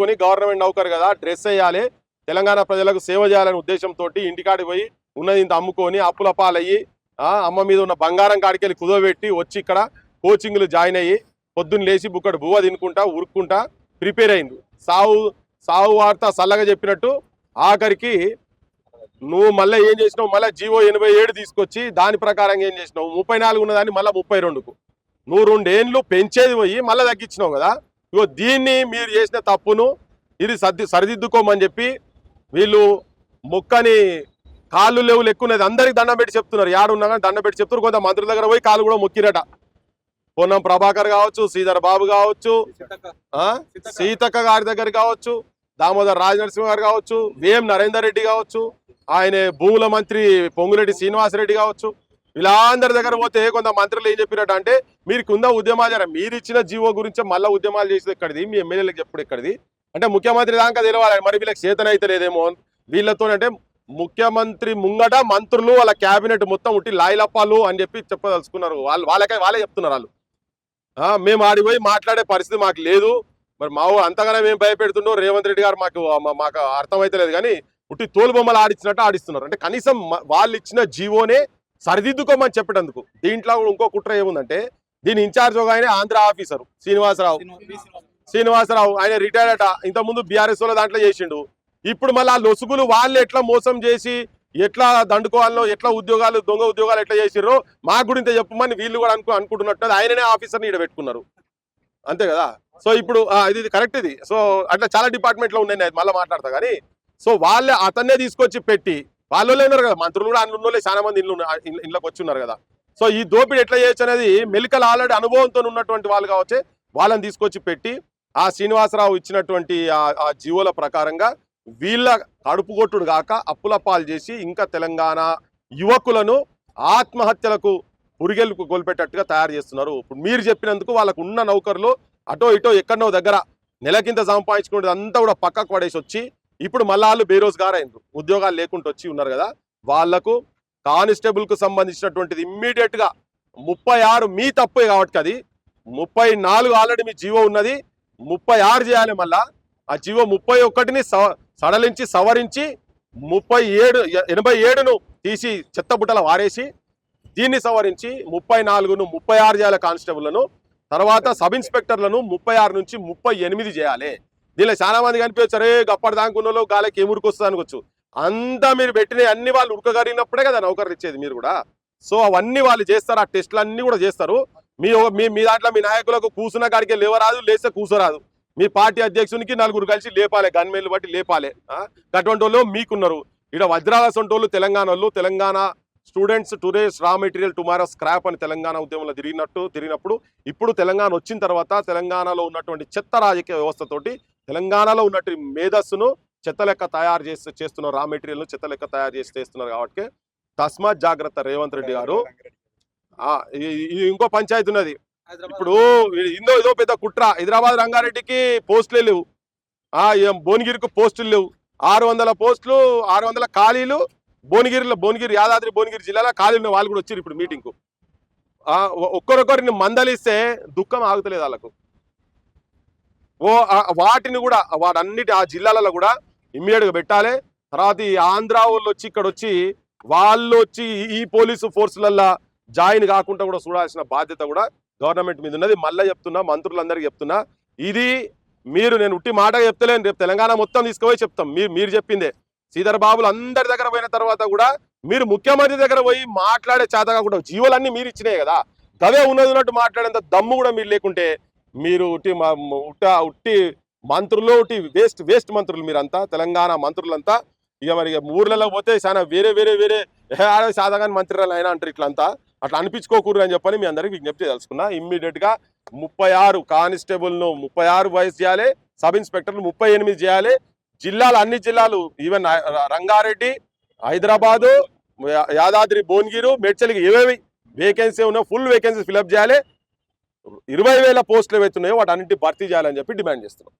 పెట్టుకొని గవర్నమెంట్ నౌకరు కదా డ్రెస్ వేయాలి, తెలంగాణ ప్రజలకు సేవ చేయాలనే ఉద్దేశంతో ఇంటికాడికి పోయి ఉన్నది ఇంత అమ్ముకొని అప్పుల పాలయ్యి అమ్మ మీద ఉన్న బంగారం కాడికెళ్ళి కుదవబెట్టి వచ్చి ఇక్కడ కోచింగ్లు జాయిన్ అయ్యి పొద్దున్న లేచి బుక్కడు బువ్వ తినుకుంటా ఉరుక్కుంటా ప్రిపేర్ అయింది. సావు వార్త చల్లగా చెప్పినట్టు ఆఖరికి నువ్వు మళ్ళీ ఏం చేసినావు, మళ్ళీ జీవో 87 తీసుకొచ్చి దాని ప్రకారంగా ఏం చేసినావు, 34 ఉన్నదాన్ని మళ్ళీ 32కు నువ్వు 2 ఏళ్ళు పెంచేది పోయి మళ్ళీ తగ్గించినావు కదా. ఇగో దీన్ని మీరు చేసిన తప్పును ఇది సరిదిద్దుకోమని చెప్పి వీళ్ళు మొక్కని కాళ్ళు లేవు లెక్కున్నది అందరికి దండం పెట్టి చెప్తున్నారు. యాడున్నా కానీ దండం పెట్టి చెప్తున్నారు. కొంత మంత్రుల దగ్గర పోయి కాళ్ళు కూడా మొక్కిరట. పొన్నం ప్రభాకర్ కావచ్చు, శ్రీధర్ బాబు కావచ్చు, సీతక్క గారి దగ్గర కావచ్చు, దామోదర్ రాజనరసింహ గారు కావచ్చు, వేం నరేందర్ రెడ్డి కావచ్చు, ఆయన భూముల మంత్రి పొంగురెడ్డి శ్రీనివాసరెడ్డి కావచ్చు, వీళ్ళందరి దగ్గర పోతే కొంత మంత్రులు ఏం చెప్పినట్టు అంటే మీరు కింద ఉద్యమాలు మీరు ఇచ్చిన జీవో గురించి మళ్ళీ ఉద్యమాలు చేసేది ఎక్కడిది, మీ ఎమ్మెల్యేలకు ఎప్పుడు ఎక్కడిది అంటే ముఖ్యమంత్రి దాకా తెలవాలి. మరి వీళ్ళకి చేతన అయితే లేదేమో వీళ్ళతో అంటే ముఖ్యమంత్రి ముంగట మంత్రులు వాళ్ళ క్యాబినెట్ మొత్తం ఉట్టి లాయిలప్పాలు అని చెప్పి చెప్పదలుచుకున్నారు. వాళ్ళే చెప్తున్నారు. వాళ్ళు మేము ఆడిపోయి మాట్లాడే పరిస్థితి మాకు లేదు. మరి మా అంతగానే మేము భయపెడుతుండో రేవంత్ రెడ్డి గారు మాకు అర్థమైతే లేదు కానీ ఉట్టి తోలు బొమ్మలు ఆడిచ్చినట్టు ఆడిస్తున్నారు. అంటే కనీసం వాళ్ళు ఇచ్చిన జీవోనే సరిదిద్దుకోమని చెప్పేటందుకు. దీంట్లో కూడా ఇంకో కుట్ర ఏముందంటే దీని ఇన్ఛార్జ్ ఒక ఆయన ఆంధ్ర ఆఫీసరు శ్రీనివాసరావు ఆయన రిటైర్డ్ అట. ఇంతకుముందు బీఆర్ఎస్ లో దాంట్లో చేసిండు. ఇప్పుడు మళ్ళీ ఆ లొసుగులు వాళ్ళు ఎట్లా మోసం చేసి ఎట్లా దండుకోవాలో ఎట్లా ఉద్యోగాలు దొంగ ఉద్యోగాలు ఎట్లా చేసిర్రో మాకు కూడా ఇంత చెప్పమని వీళ్ళు కూడా అనుకుంటున్నట్టు ఆయననే ఆఫీసర్ని ఈడ పెట్టుకున్నారు. అంతే కదా. సో ఇప్పుడు ఇది కరెక్ట్ ఇది. సో అట్లా చాలా డిపార్ట్మెంట్లో ఉన్నాయి మళ్ళీ మాట్లాడతా కానీ. సో వాళ్ళే అతన్నే తీసుకొచ్చి పెట్టి వాళ్ళే ఉన్నారు కదా మంత్రులు కూడా అందులో చాలా మంది ఇళ్ళకి వచ్చి ఉన్నారు కదా. సో ఈ దోపిడీ ఎట్లా చేయొచ్చు అనేది మెలికలు ఆల్రెడీ అనుభవంతో ఉన్నటువంటి వాళ్ళు కావచ్చు వాళ్ళని తీసుకొచ్చి పెట్టి ఆ శ్రీనివాసరావు ఇచ్చినటువంటి ఆ జీవోల ప్రకారంగా వీళ్ళ కడుపు కొట్టుడు కాక అప్పుల పాలు చేసి ఇంకా తెలంగాణ యువకులను ఆత్మహత్యలకు పురిగెలకు గొల్పెట్టట్టుగా తయారు చేస్తున్నారు. ఇప్పుడు మీరు చెప్పినందుకు వాళ్ళకు ఉన్న నౌకర్లు అటో ఇటో ఎక్కడనో దగ్గర నెలకింత సంపాదించుకునేది అంతా కూడా పక్కకు పడేసి వచ్చి ఇప్పుడు మళ్ళా వాళ్ళు బేరోజ్గార్ అయినరు, ఉద్యోగాలు లేకుండా వచ్చి ఉన్నారు కదా. వాళ్లకు కానిస్టేబుల్కు సంబంధించినటువంటిది ఇమ్మీడియట్గా 36 మీ తప్పే కాబట్టి అది 34 ఆల్రెడీ మీ జీవో ఉన్నది 36 చేయాలి. మళ్ళా ఆ జీవో 31ని సడలించి సవరించి 87ను తీసి చెత్తబుట్టల వారేసి దీన్ని సవరించి 34ను 36 చేయాలి కానిస్టేబుల్లను. తర్వాత సబ్ ఇన్స్పెక్టర్లను 36 నుంచి 38 చేయాలి. దీనిలో చాలా మంది కనిపించారు గప్పటి దాకున్నలో గాలికి ఏమురికి వస్తుంది అనుకోవచ్చు. అంతా మీరు పెట్టిన అన్ని వాళ్ళు ఉడకగరిగినప్పుడే కదా నౌకర్లు ఇచ్చేది మీరు కూడా. సో అవన్నీ వాళ్ళు చేస్తారు, ఆ టెస్టులు అన్ని కూడా చేస్తారు. మీ దాంట్లో మీ నాయకులకు కూసున్న కాడికే లేవరాదు, లేస్తే కూసరాదు. మీ పార్టీ అధ్యక్షునికి 4 కలిసి లేపాలి, గన్మేన్లు బట్టి లేపాలి. అటువంటి వాళ్ళు మీకున్నారు. ఇక్కడ వజ్రాల సొంటోళ్ళు Telangana students today's raw material tomorrow scrap అని తెలంగాణ ఉద్యమంలో తిరిగినప్పుడు ఇప్పుడు తెలంగాణ వచ్చిన తర్వాత తెలంగాణలో ఉన్నటువంటి చెత్త రాజకీయ వ్యవస్థతోటి తెలంగాణలో ఉన్నటువంటి మేధస్సును చెత్త లెక్క తయారు చేస్తున్నారు, రా మెటీరియల్ను చెత్త లెక్క తయారు చేస్తున్నారు. కాబట్టి తస్మాత్ జాగ్రత్త రేవంత్ రెడ్డి గారు. ఇంకో పంచాయతీ ఉన్నది ఇప్పుడు ఇదో పెద్ద కుట్ర. హైదరాబాద్ రంగారెడ్డికి పోస్టులే లేవు, భువనగిరికి పోస్టులు లేవు. 600 పోస్టులు 600 ఖాళీలు భువనగిరి యాదాద్రి భువనగిరి జిల్లాలో ఖాళీలు. వాళ్ళు కూడా వచ్చారు ఇప్పుడు మీటింగ్కు. ఒక్కరొక్కరిని మందలిస్తే దుఃఖం ఆగుతలేదు వాళ్ళకు. వాటిని కూడా వాటన్నిటి ఆ జిల్లాలలో కూడా ఇమ్మీడియట్గా పెట్టాలి. తర్వాత ఈ ఆంధ్ర వాళ్ళు వచ్చి ఇక్కడ వచ్చి వాళ్ళు వచ్చి ఈ పోలీసు ఫోర్సులల్లో జాయిన్ కాకుండా కూడా చూడాల్సిన బాధ్యత కూడా గవర్నమెంట్ మీద ఉన్నది. మళ్ళీ చెప్తున్నా, మంత్రులందరికీ చెప్తున్నా, ఇది నేను ఉట్టి మాట చెప్తలేను, రేపు తెలంగాణ మొత్తం తీసుకుపోయి చెప్తాం. మీరు చెప్పిందే శ్రీధర్ బాబులు అందరి దగ్గర పోయిన తర్వాత కూడా మీరు ముఖ్యమంత్రి దగ్గర పోయి మాట్లాడే చేత కాకుండా జీవోలన్నీ మీరు ఇచ్చినాయి కదా, గవే ఉన్నట్టు మాట్లాడేంత దమ్ము కూడా మీరు లేకుంటే మీరు ఉట్టి మంత్రులు వేస్ట్ మంత్రులు మీరంతా, తెలంగాణ మంత్రులంతా. ఇక మరి ఊర్లలో పోతే చాలా వేరే సాధారణ మంత్రులు అయినా అంటారు ఇట్లంతా. అట్లా అనిపించుకోకూడదు అని చెప్పని మీ అందరికి విజ్ఞప్తి తెలుసుకున్నా. ఇమ్మీడియట్గా 36 కానిస్టేబుల్ను 36 వయసు చేయాలి, సబ్ ఇన్స్పెక్టర్లు 38 చేయాలి. అన్ని జిల్లాలు ఈవెన్ రంగారెడ్డి, హైదరాబాదు, యాదాద్రి భువనగిరి, మేడ్చల్కి ఏవేవి వేకెన్సీ ఉన్నాయో ఫుల్ వేకెన్సీ ఫిలప్ చేయాలి. 20,000 పోస్టులు ఏవైతున్నాయో వాటి అన్నింటి భర్తీ చేయాలని చెప్పి డిమాండ్ చేస్తున్నాం.